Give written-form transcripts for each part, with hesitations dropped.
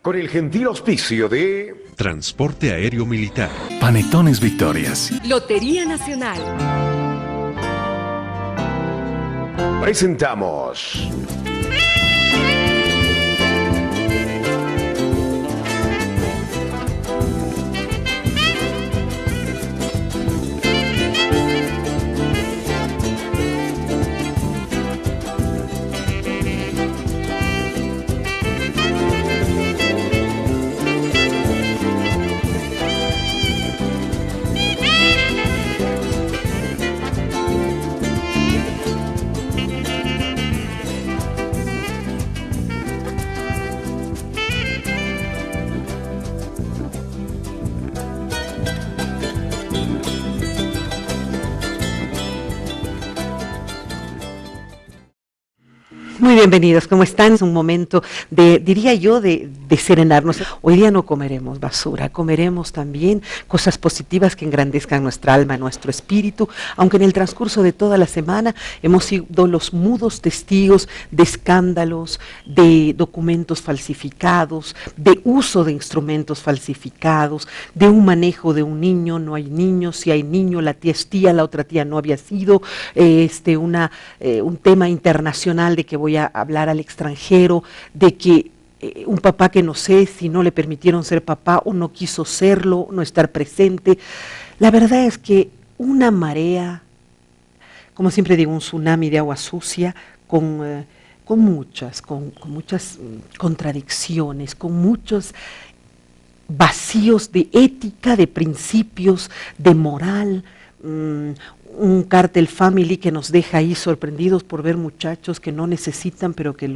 con el gentil auspicio de Transporte Aéreo Militar, Panetones Victorias, Lotería Nacional. presentamos Muy bienvenidos, ¿cómo están? Es un momento de, diría yo, de serenarnos. Hoy día no comeremos basura, comeremos también cosas positivas que engrandezcan nuestra alma, nuestro espíritu, aunque en el transcurso de toda la semana hemos sido los mudos testigos de escándalos, de documentos falsificados, de uso de instrumentos falsificados, de un manejo de un niño, no hay niños, si hay niño, la tía es tía, la otra tía no había sido, un tema internacional de que voy a hablar al extranjero, de que un papá que no sé si no le permitieron ser papá o no quiso serlo, no estar presente. La verdad es que una marea, como siempre digo, un tsunami de agua sucia, con muchas contradicciones, con muchos vacíos de ética, de principios, de moral, un Cartel Family que nos deja ahí sorprendidos por ver muchachos que no necesitan, pero que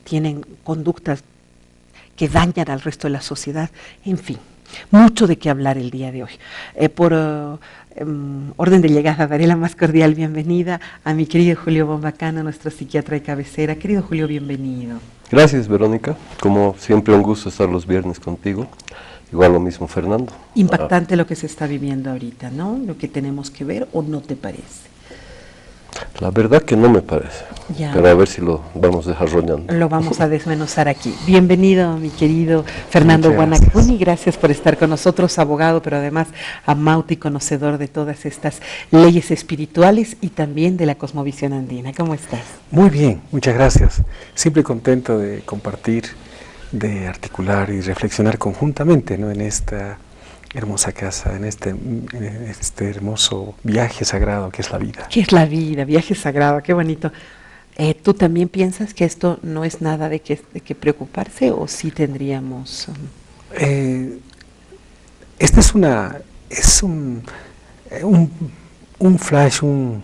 tienen conductas que dañan al resto de la sociedad. En fin, mucho de qué hablar el día de hoy. Por orden de llegada, daré la más cordial bienvenida a mi querido Julio Bombacano, nuestro psiquiatra de cabecera. Querido Julio, bienvenido. Gracias, Verónica. Como siempre, un gusto estar los viernes contigo. Igual lo mismo, Fernando. Impactante lo que se está viviendo ahorita, ¿no? Lo que tenemos que ver, ¿o no te parece? La verdad que no me parece, ya. Pero a ver si lo vamos desarrollando. Lo vamos a desmenuzar aquí. Bienvenido, mi querido Fernando Guanacuni, gracias por estar con nosotros, abogado, pero además amauta y conocedor de todas estas leyes espirituales y también de la cosmovisión andina. ¿Cómo estás? Muy bien, muchas gracias. Siempre contento de compartir, de articular y reflexionar conjuntamente, ¿no?, en esta hermosa casa, en este hermoso viaje sagrado que es la vida. ¿Qué es la vida? Viaje sagrado, qué bonito. ¿Tú también piensas que esto no es nada de que preocuparse o sí tendríamos? Este es un flash, un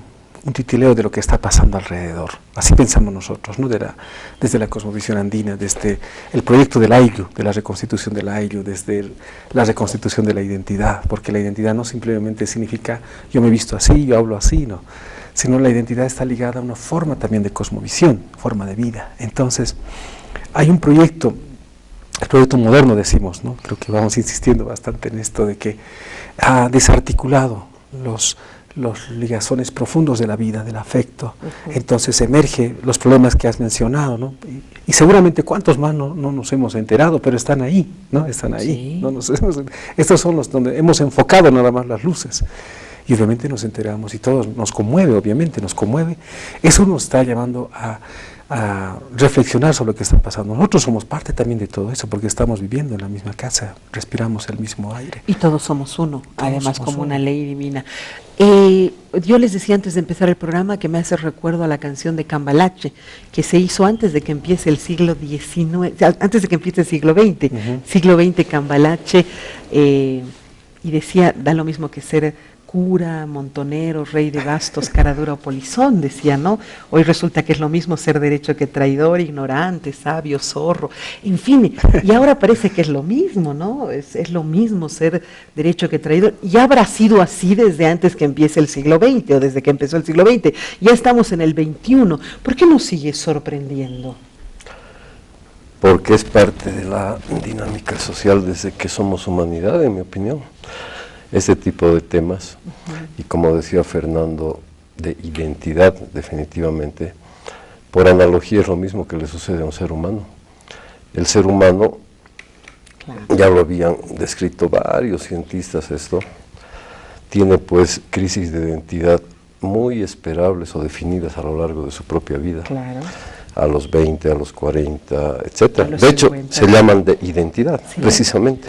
titileo de lo que está pasando alrededor. Así pensamos nosotros, ¿no? Desde la cosmovisión andina, desde el proyecto del Ayllu, de la reconstitución del Ayllu, desde la reconstitución de la identidad, porque la identidad no simplemente significa yo me he visto así, yo hablo así, no, sino la identidad está ligada a una forma también de cosmovisión, forma de vida. Entonces, hay un proyecto, el proyecto moderno decimos, ¿no? Creo que vamos insistiendo bastante en esto de que ha desarticulado los ligazones profundos de la vida, del afecto. Entonces emerge los problemas que has mencionado, ¿no? Y seguramente cuántos más no nos hemos enterado, pero están ahí, ¿no? Están ahí. Sí. Estos son los donde hemos enfocado nada más las luces. Y obviamente nos enteramos y todo nos conmueve, obviamente nos conmueve. Eso nos está llevando a reflexionar sobre lo que está pasando. Nosotros somos parte también de todo eso, porque estamos viviendo en la misma casa, respiramos el mismo aire. Y todos somos uno, además como una ley divina. Yo les decía antes de empezar el programa que me hace recuerdo a la canción de Cambalache, que se hizo antes de que empiece el siglo XIX, antes de que empiece el siglo XX, siglo XX Cambalache, y decía, da lo mismo que ser cura, montonero, rey de bastos, caradura o polizón, decía, ¿no? Hoy resulta que es lo mismo ser derecho que traidor, ignorante, sabio, zorro, en fin, y ahora parece que es lo mismo, ¿no? Es lo mismo ser derecho que traidor, y habrá sido así desde antes que empiece el siglo XX, o desde que empezó el siglo XX, ya estamos en el XXI, ¿por qué nos sigue sorprendiendo? Porque es parte de la dinámica social desde que somos humanidad, en mi opinión. Ese tipo de temas, y como decía Fernando, de identidad definitivamente, por analogía es lo mismo que le sucede a un ser humano. el ser humano, Claro. ya lo habían descrito varios cientistas esto, tiene pues crisis de identidad muy esperables o definidas a lo largo de su propia vida. Claro. A los 20, a los 40, etc. A los De hecho, 50. se llaman de identidad, Sí. precisamente.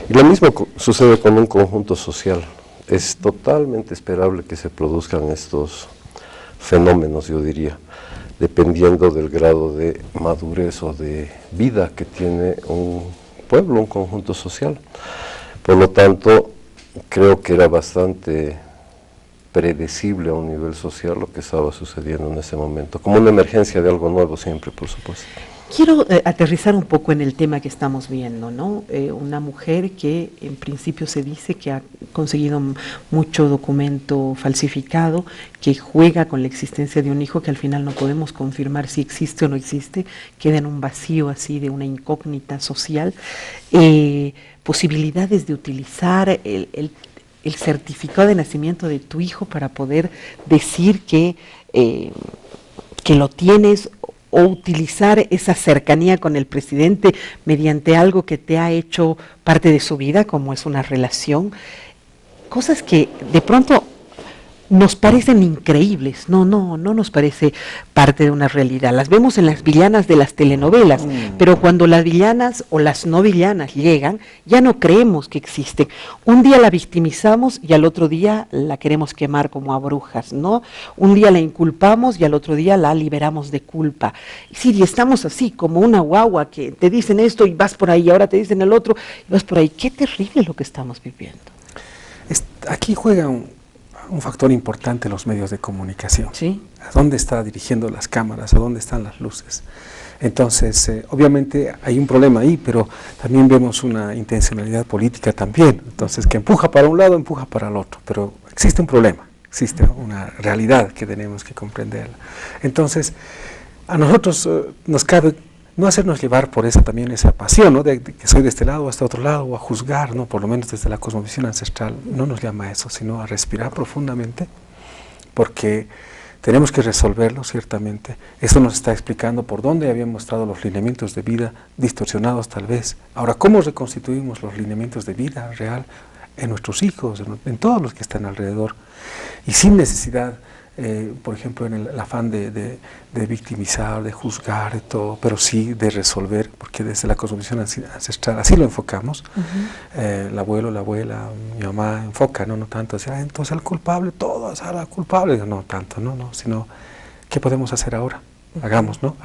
Y lo mismo sucede con un conjunto social. Es totalmente esperable que se produzcan estos fenómenos, yo diría, dependiendo del grado de madurez o de vida que tiene un pueblo, un conjunto social. Por lo tanto, creo que era bastante predecible a un nivel social lo que estaba sucediendo en ese momento, como una emergencia de algo nuevo siempre, por supuesto. Quiero aterrizar un poco en el tema que estamos viendo, ¿no? Una mujer que en principio se dice que ha conseguido mucho documento falsificado, que juega con la existencia de un hijo que al final no podemos confirmar si existe o no existe, queda en un vacío así de una incógnita social, posibilidades de utilizar el certificado de nacimiento de tu hijo para poder decir que lo tienes, o utilizar esa cercanía con el presidente mediante algo que te ha hecho parte de su vida, como es una relación, cosas que de pronto nos parecen increíbles, no nos parece parte de una realidad. Las vemos en las villanas de las telenovelas, pero cuando las villanas o las no villanas llegan, ya no creemos que existen. Un día la victimizamos y al otro día la queremos quemar como a brujas, ¿no? Un día la inculpamos y al otro día la liberamos de culpa. Sí, y estamos así, como una guagua que te dicen esto y vas por ahí, ahora te dicen el otro y vas por ahí. Qué terrible lo que estamos viviendo. Aquí juega un factor importante los medios de comunicación. Sí. ¿A dónde está dirigiendo las cámaras? ¿A dónde están las luces? Entonces, obviamente hay un problema ahí, pero también vemos una intencionalidad política también. Entonces, que empuja para un lado, empuja para el otro. Pero existe un problema, existe una realidad que tenemos que comprenderla. Entonces, a nosotros nos cabe no hacernos llevar por esa también esa pasión, ¿no? De que soy de este lado o este otro lado, o a juzgar, ¿no? Por lo menos desde la cosmovisión ancestral, no nos llama a eso, sino a respirar profundamente, porque tenemos que resolverlo, ciertamente. Esto nos está explicando por dónde habían mostrado los lineamientos de vida distorsionados tal vez. Ahora, ¿cómo reconstituimos los lineamientos de vida real en nuestros hijos, en todos los que están alrededor? Y sin necesidad, por ejemplo, en el afán de victimizar, de juzgar, de todo, pero sí de resolver, porque desde la cosmovisión ancestral así lo enfocamos. El abuelo, la abuela, mi mamá enfoca, no tanto decir, entonces el culpable, todo es ahora culpable, no tanto, sino ¿qué podemos hacer ahora? Hagámoslo.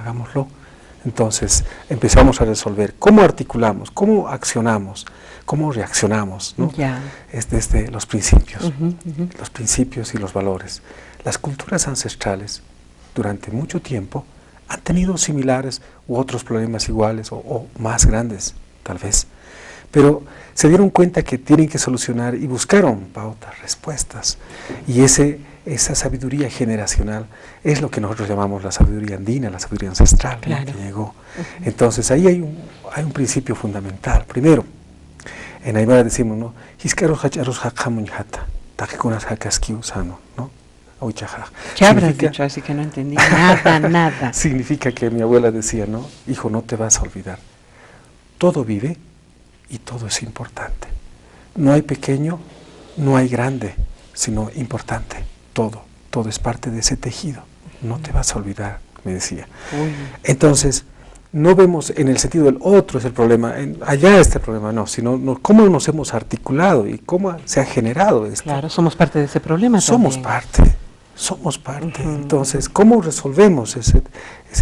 Entonces empezamos a resolver cómo articulamos, cómo accionamos, cómo reaccionamos, ¿no? Es desde los principios, los principios y los valores. Las culturas ancestrales, durante mucho tiempo, han tenido similares u otros problemas iguales o más grandes, tal vez. Pero se dieron cuenta que tienen que solucionar y buscaron pautas, respuestas. Y esa sabiduría generacional es lo que nosotros llamamos la sabiduría andina, la sabiduría ancestral, claro, que llegó. Entonces ahí hay un principio fundamental. Primero, en Aymara decimos, ¿no? ¿no? ¿Qué habrás dicho? Así que no entendí nada. Significa que mi abuela decía, ¿no? Hijo, no te vas a olvidar. Todo vive y todo es importante. No hay pequeño, no hay grande, sino importante. Todo es parte de ese tejido. No te vas a olvidar, me decía. Entonces, no vemos en el sentido del otro es el problema, allá está el problema, no, sino cómo nos hemos articulado y cómo se ha generado esto. Claro, somos parte de ese problema somos también. Somos parte. Entonces, ¿cómo resolvemos ese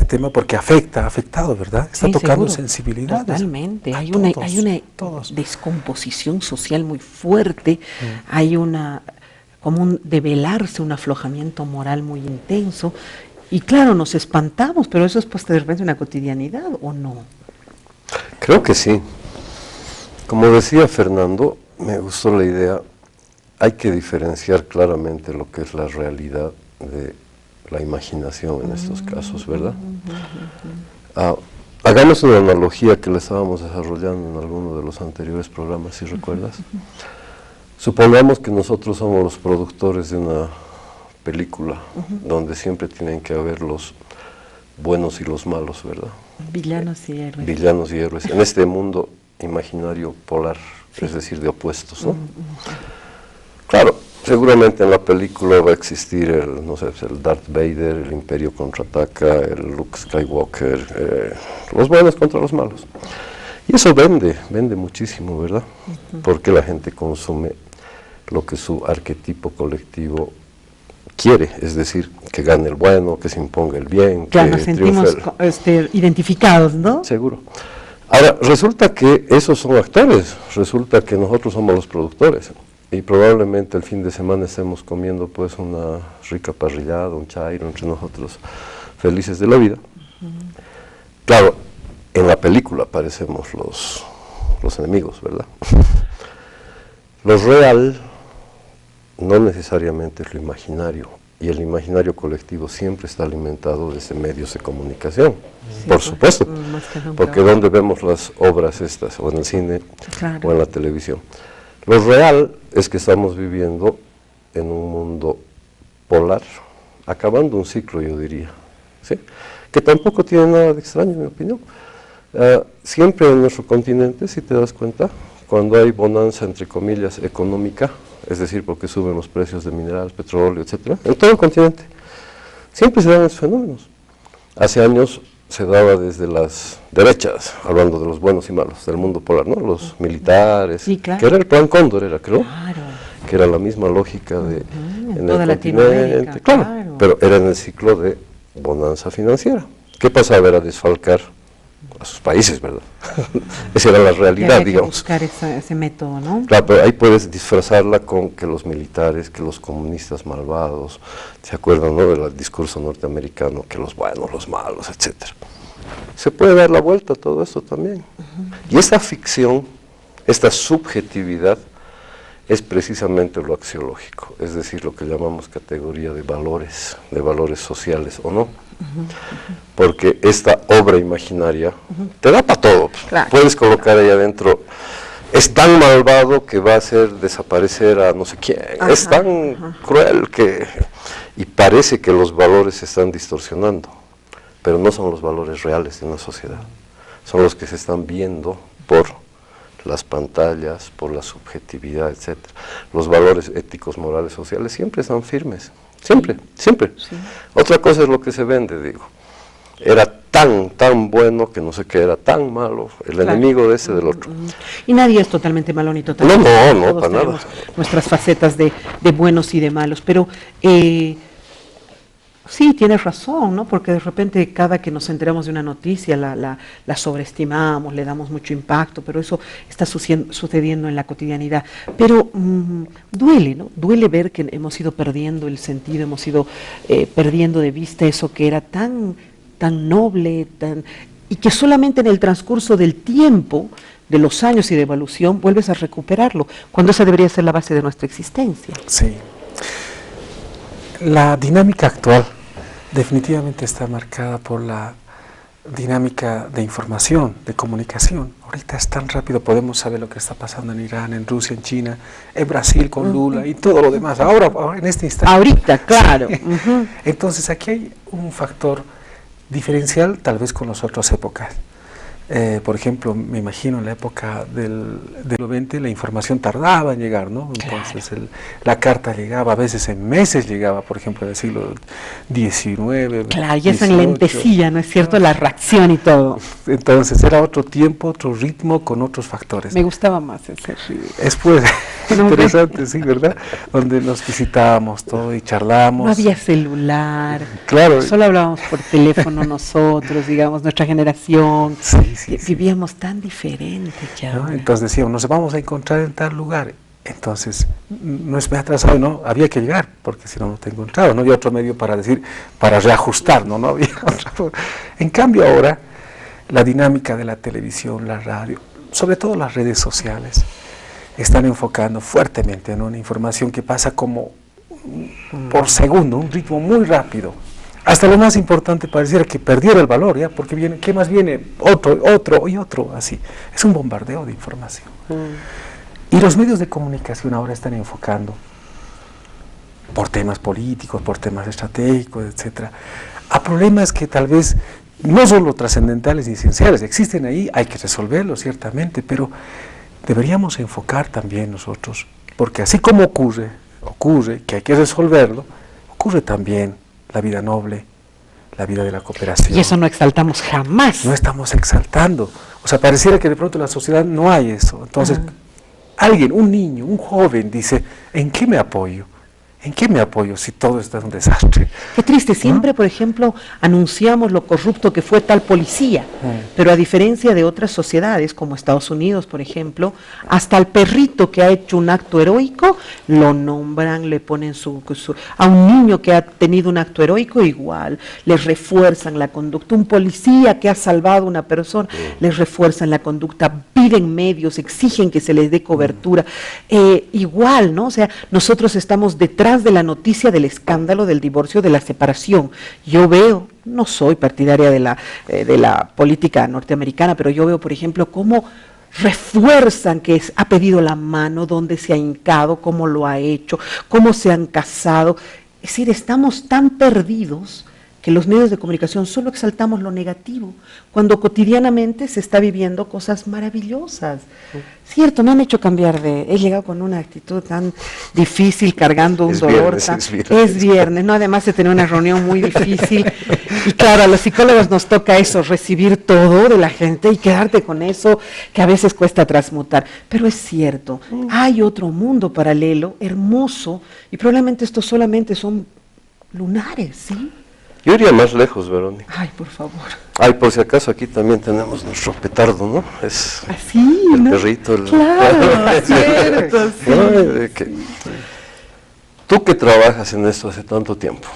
tema? Porque ha afectado, ¿verdad? Está tocando sensibilidades. Totalmente. Hay una descomposición social muy fuerte, hay como un develarse, un aflojamiento moral muy intenso. Y claro, nos espantamos, pero eso es pues de repente una cotidianidad, ¿o no? Creo que sí. Como decía Fernando, me gustó la idea, hay que diferenciar claramente lo que es la realidad de la imaginación en estos casos, ¿verdad? Hagamos una analogía que le estábamos desarrollando en alguno de los anteriores programas, si recuerdas. Supongamos que nosotros somos los productores de una película donde siempre tienen que haber los buenos y los malos, ¿verdad? Villanos y héroes. Villanos y héroes, en este mundo imaginario polar, es decir, de opuestos, ¿no? Claro, seguramente en la película va a existir el, no sé, el Darth Vader, el Imperio contraataca, el Luke Skywalker, los buenos contra los malos. Y eso vende muchísimo, ¿verdad? Porque la gente consume lo que su arquetipo colectivo quiere, es decir, que gane el bueno, que se imponga el bien, Ya que nos sentimos identificados, ¿no? Seguro. Ahora, resulta que esos son actores, resulta que nosotros somos los productores y probablemente el fin de semana estemos comiendo pues una rica parrillada, un chairo entre nosotros, felices de la vida. Claro, en la película parecemos los enemigos, ¿verdad? Lo real no necesariamente es lo imaginario, y el imaginario colectivo siempre está alimentado desde medios de comunicación, sí, por supuesto, porque donde vemos las obras estas, o en el cine, claro, o en la televisión. Lo real es que estamos viviendo en un mundo polar, acabando un ciclo, yo diría, ¿sí? Que tampoco tiene nada de extraño, en mi opinión. Siempre en nuestro continente, si te das cuenta, cuando hay bonanza, entre comillas, económica, es decir, porque suben los precios de minerales, petróleo, etcétera, en todo el continente, siempre se dan esos fenómenos. Hace años se daba desde las derechas, hablando de los buenos y malos, del mundo polar, ¿no? Los militares, sí, claro, que era el Plan Cóndor, era, creo, claro, que era la misma lógica de en el continente, claro, pero era en el ciclo de bonanza financiera. ¿Qué pasaba? Era desfalcar a sus países, ¿verdad? Esa era la realidad, había digamos. Que buscar ese método, ¿no? Claro, pero ahí puedes disfrazarla con que los militares, que los comunistas malvados, ¿se acuerdan, no, del discurso norteamericano, que los buenos, los malos, etcétera? Se puede dar la vuelta a todo esto también. Y esta ficción, esta subjetividad, es precisamente lo axiológico, es decir, lo que llamamos categoría de valores sociales, ¿o no? Porque esta obra imaginaria te da para todo, claro, puedes colocar ahí adentro, es tan malvado que va a hacer desaparecer a no sé quién, es tan cruel que, y parece que los valores se están distorsionando, pero no son los valores reales de una sociedad, son los que se están viendo por las pantallas, por la subjetividad, etcétera. Los valores éticos, morales, sociales siempre están firmes, siempre, siempre. Sí. Otra cosa es lo que se vende, digo. Era tan bueno que no sé qué, era tan malo, el claro, enemigo de ese del otro. Y nadie es totalmente malo ni totalmente no, todos para nada. Nuestras facetas de buenos y de malos, pero sí, tienes razón, ¿no? Porque de repente cada que nos enteramos de una noticia la sobreestimamos, le damos mucho impacto, pero eso está sucediendo en la cotidianidad. Pero duele, ¿no? Duele ver que hemos ido perdiendo el sentido, hemos ido perdiendo de vista eso que era tan noble, y que solamente en el transcurso del tiempo, de los años y de evolución, vuelves a recuperarlo, cuando esa debería ser la base de nuestra existencia. Sí. La dinámica actual definitivamente está marcada por la dinámica de información, de comunicación. Ahorita es tan rápido, podemos saber lo que está pasando en Irán, en Rusia, en China, en Brasil con Lula y todo lo demás. Ahora en este instante. Ahorita, claro. Entonces aquí hay un factor diferencial tal vez con las otras épocas. Por ejemplo, me imagino en la época del siglo XX la información tardaba en llegar, ¿no? Entonces claro, la carta llegaba, a veces en meses llegaba, por ejemplo, del siglo XIX. Claro, y eso enlentecía, ¿no es cierto? La reacción y todo. Entonces era otro tiempo, otro ritmo, con otros factores. Me gustaba más ese ritmo. Después, interesante, sí, ¿verdad? Donde nos visitábamos todo y charlábamos. No había celular, claro, solo hablábamos por teléfono nosotros, digamos, nuestra generación. Sí, vivíamos tan diferente que ahora. ¿No? Entonces decíamos, nos vamos a encontrar en tal lugar. Entonces, no es me atrasado, no, había que llegar, porque si no, no te encontraba. No había otro medio para decir, para reajustar, no había otra. En cambio ahora, la dinámica de la televisión, la radio, sobre todo las redes sociales, están enfocando fuertemente en una información que pasa como por segundo, un ritmo muy rápido. Hasta lo más importante pareciera que perdiera el valor, ¿ya? Porque viene, ¿qué más viene? Otro y otro, así. Es un bombardeo de información. Y los medios de comunicación ahora están enfocando por temas políticos, por temas estratégicos, etcétera, a problemas que tal vez no solo trascendentales ni esenciales, existen ahí, hay que resolverlos ciertamente, pero deberíamos enfocar también nosotros, porque así como ocurre que hay que resolverlo, ocurre también la vida noble, la vida de la cooperación. Y eso no exaltamos jamás. No estamos exaltando, o sea, pareciera que de pronto en la sociedad no hay eso, entonces alguien, un niño, un joven dice, ¿en qué me apoyo? ¿En qué me apoyo si todo está en un desastre? Qué triste, siempre, por ejemplo, anunciamos lo corrupto que fue tal policía, pero a diferencia de otras sociedades, como Estados Unidos, por ejemplo, hasta el perrito que ha hecho un acto heroico, lo nombran, le ponen a un niño que ha tenido un acto heroico, igual, les refuerzan la conducta. Un policía que ha salvado a una persona, les refuerzan la conducta, piden medios, exigen que se les dé cobertura. Igual, ¿no? O sea, nosotros estamos detrás de la noticia del escándalo del divorcio, de la separación. Yo veo, no soy partidaria de la política norteamericana, pero yo veo, por ejemplo, cómo refuerzan que ha pedido la mano, dónde se ha hincado, cómo lo ha hecho, cómo se han casado. Es decir, estamos tan perdidos que los medios de comunicación solo exaltamos lo negativo, cuando cotidianamente se está viviendo cosas maravillosas. Cierto, me han hecho cambiar he llegado con una actitud tan difícil, cargando un dolor. Es viernes, ¿no? Además de tener una reunión muy difícil. Y claro, a los psicólogos nos toca eso, recibir todo de la gente y quedarte con eso, que a veces cuesta transmutar. Pero es cierto, hay otro mundo paralelo, hermoso, y probablemente estos solamente son lunares, ¿sí? Yo iría más lejos, Verónica. Ay, por favor. Ay, por si acaso aquí también tenemos nuestro petardo, ¿no? Es así, el ¿no? perrito. Claro, es cierto, sí. ¿No? Tú que trabajas en esto hace tanto tiempo,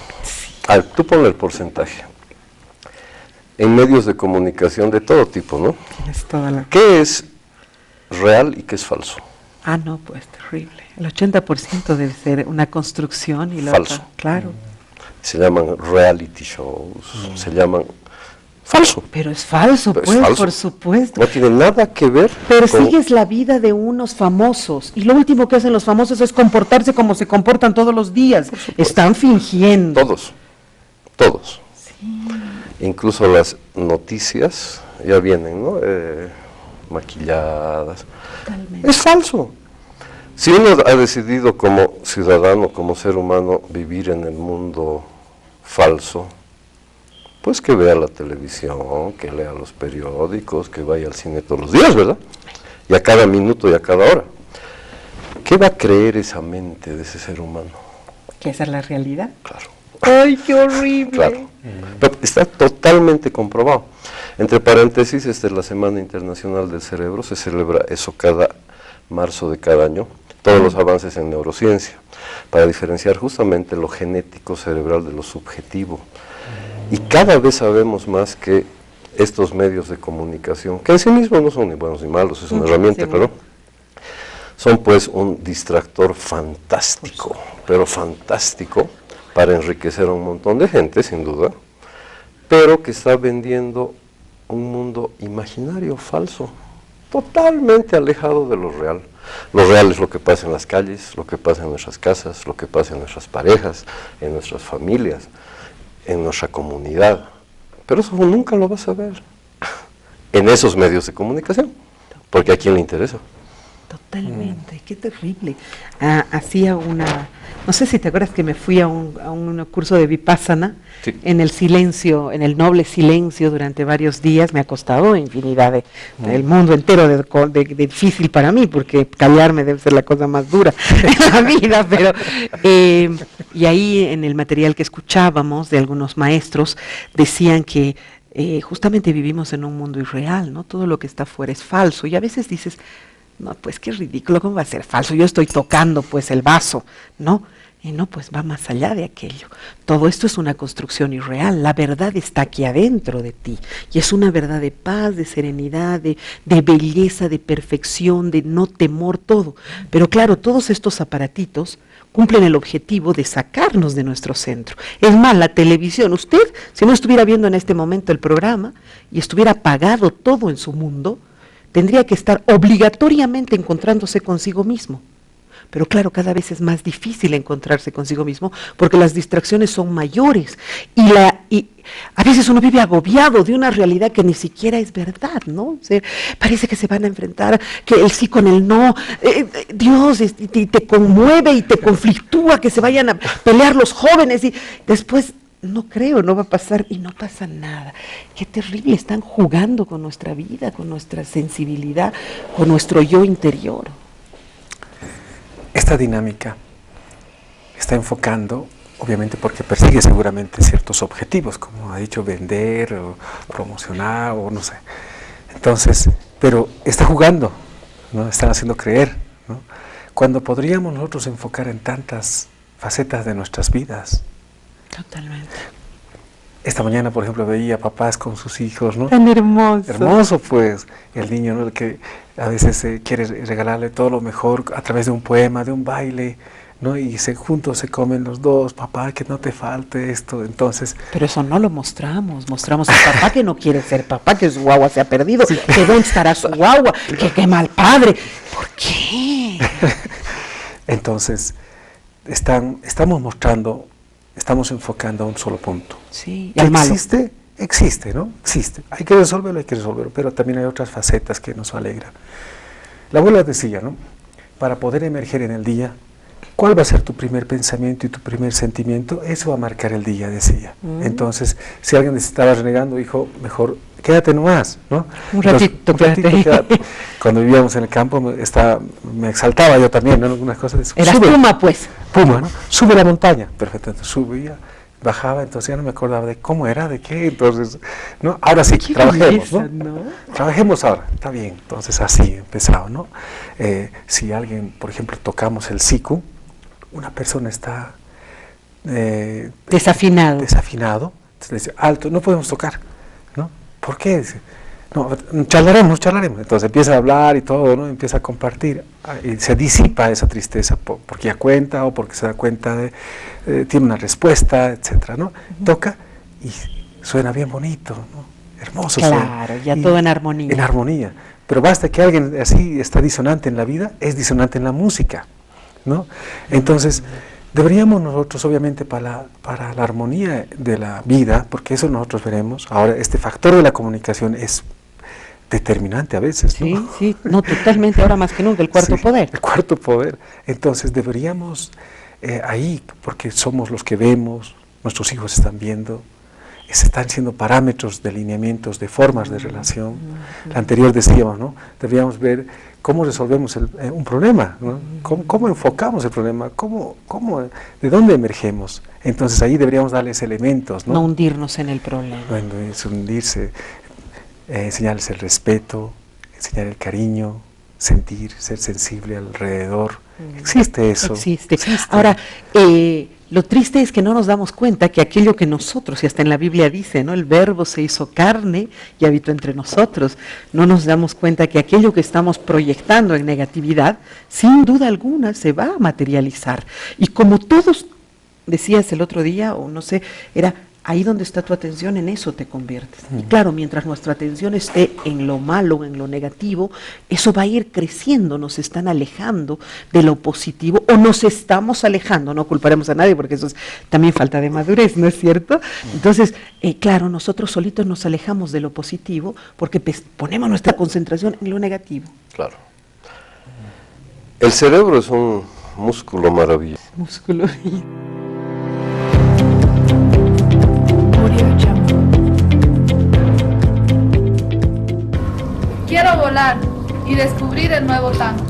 tú ponle el porcentaje. En medios de comunicación de todo tipo, ¿no? Tienes toda la... ¿Qué es real y qué es falso? Ah, no, pues terrible. El 80% debe ser una construcción y la Falso. otra, claro. Se llaman reality shows, se llaman falso. Pero es falso, Pero es pues, falso. por supuesto. No tiene nada que ver Pero con... sigues la vida de unos famosos y lo último que hacen los famosos es comportarse como se comportan todos los días. Están fingiendo. Todos. Sí. Incluso las noticias ya vienen, ¿no? Maquilladas. Totalmente. Es falso. Si uno ha decidido como ciudadano, como ser humano, vivir en el mundo falso, pues que vea la televisión, que lea los periódicos, que vaya al cine todos los días, ¿verdad? Y a cada minuto y a cada hora. ¿Qué va a creer esa mente de ese ser humano? ¿Que esa es la realidad? Claro. ¡Ay, qué horrible! Claro. Pero está totalmente comprobado. Entre paréntesis, esta es la Semana Internacional del Cerebro, se celebra eso cada marzo de cada año, todos los avances en neurociencia, para diferenciar justamente lo genético cerebral de lo subjetivo. Y cada vez sabemos más que estos medios de comunicación, que en sí mismos no son ni buenos ni malos, es una herramienta, pero son pues un distractor fantástico, pero fantástico, para enriquecer a un montón de gente, sin duda, pero que está vendiendo un mundo imaginario, falso, totalmente alejado de lo real. Lo real es lo que pasa en las calles, lo que pasa en nuestras casas, lo que pasa en nuestras parejas, en nuestras familias, en nuestra comunidad. Pero eso nunca lo vas a ver en esos medios de comunicación, porque a quién le interesa. Totalmente, qué terrible. Hacía no sé si te acuerdas que me fui a un curso de Vipassana, sí, en el silencio, en el noble silencio durante varios días. Me ha costado infinidad del mundo entero de difícil para mí, porque callarme debe ser la cosa más dura de la vida, pero y ahí en el material que escuchábamos de algunos maestros decían que justamente vivimos en un mundo irreal, ¿no? Todo lo que está afuera es falso, y a veces dices, no, pues qué ridículo, ¿cómo va a ser falso? Yo estoy tocando pues el vaso, ¿no? Y no, pues va más allá de aquello. Todo esto es una construcción irreal, la verdad está aquí adentro de ti, y es una verdad de paz, de serenidad, de belleza, de perfección, de no temor, todo. Pero claro, todos estos aparatitos cumplen el objetivo de sacarnos de nuestro centro. Es más, la televisión, usted, si no estuviera viendo en este momento el programa, y estuviera apagado todo en su mundo, tendría que estar obligatoriamente encontrándose consigo mismo. Pero claro, cada vez es más difícil encontrarse consigo mismo porque las distracciones son mayores y la y a veces uno vive agobiado de una realidad que ni siquiera es verdad, ¿no? O sea, parece que se van a enfrentar, que el sí con el no, Dios, y te conmueve y te conflictúa que se vayan a pelear los jóvenes y después, no creo, no va a pasar y no pasa nada. Qué terrible, están jugando con nuestra vida, con nuestra sensibilidad, con nuestro yo interior. Esta dinámica está enfocando, obviamente porque persigue seguramente ciertos objetivos, como ha dicho, vender o promocionar o no sé. Entonces, pero está jugando, ¿no? Están haciendo creer, ¿no? Cuando podríamos nosotros enfocar en tantas facetas de nuestras vidas. Totalmente. Esta mañana, por ejemplo, veía papás con sus hijos, ¿no? Tan hermoso. Hermoso, pues, el niño, ¿no? El que a veces quiere regalarle todo lo mejor a través de un poema, de un baile, ¿no? Y juntos se comen los dos, papá, que no te falte esto, entonces... Pero eso no lo mostramos al papá que no quiere ser papá, que su guagua se ha perdido, sí. Que dónde estará su guagua, que qué mal padre, ¿por qué? Entonces, estamos mostrando, estamos enfocando a un solo punto. Sí, y al malo. Existe, ¿no? Existe, hay que resolverlo, pero también hay otras facetas que nos alegran. La abuela decía, ¿no? Para poder emerger en el día, ¿cuál va a ser tu primer pensamiento y tu primer sentimiento? Eso va a marcar el día, decía. Entonces, si alguien te estaba renegando, dijo, mejor quédate nomás, ¿no? Un ratito, quédate. Cuando vivíamos en el campo, me exaltaba yo también, ¿no? Algunas cosas de eso. Eras Puma, pues. Puma, ¿no? Sube la montaña. Perfecto, entonces subía, bajaba, entonces ya no me acordaba de cómo era, de qué, entonces, ¿no? Ahora sí, trabajemos, belleza, ¿no? Trabajemos ahora, está bien. Entonces así empezaba, ¿no? Si alguien, por ejemplo, tocamos el siku, una persona está desafinado, entonces le dice, alto, no podemos tocar, ¿no? ¿Por qué? Dice, no, charlaremos, entonces empieza a hablar y todo, ¿no? Empieza a compartir y se disipa esa tristeza porque ya cuenta o porque se da cuenta tiene una respuesta, etcétera, ¿no? Toca y suena bien bonito, ¿no? Hermoso. Claro, ya todo en armonía. En armonía, pero basta que alguien así está disonante en la vida, es disonante en la música, ¿no? Entonces, deberíamos nosotros, obviamente, para la armonía de la vida, porque eso nosotros veremos, ahora este factor de la comunicación es determinante a veces, ¿no? Sí, no, totalmente, ahora más que nunca, el cuarto poder. El cuarto poder. Entonces, deberíamos ahí, porque somos los que vemos, nuestros hijos están viendo, se están siendo parámetros de lineamientos, de formas de relación. La anterior decíamos, ¿no? Deberíamos ver cómo resolvemos un problema, ¿no? Cómo enfocamos el problema, de dónde emergemos. Entonces ahí deberíamos darles elementos, ¿no? No hundirnos en el problema. Bueno, es hundirse, enseñarles el respeto, enseñar el cariño, sentir, ser sensible alrededor. Existe eso. Existe. Ahora, lo triste es que no nos damos cuenta que aquello que nosotros, y hasta en la Biblia dice, ¿no? El verbo se hizo carne y habitó entre nosotros. No nos damos cuenta que aquello que estamos proyectando en negatividad, sin duda alguna, se va a materializar. Y como todos, decías el otro día, o no sé, era ahí donde está tu atención, en eso te conviertes. Y claro, mientras nuestra atención esté en lo malo, en lo negativo, eso va a ir creciendo, nos están alejando de lo positivo, o nos estamos alejando, no culparemos a nadie porque eso es también falta de madurez, ¿no es cierto? Entonces, claro, nosotros solitos nos alejamos de lo positivo porque ponemos nuestra concentración en lo negativo. Claro. El cerebro es un músculo maravilloso. Músculo. Quiero volar y descubrir el nuevo tango.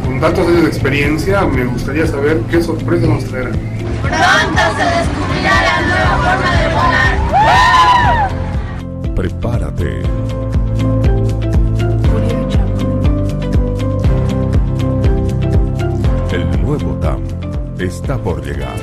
Con tantos años de experiencia, me gustaría saber qué sorpresa nos traerá. Pronto se descubrirá la nueva forma de volar. Prepárate. El nuevo TAM está por llegar.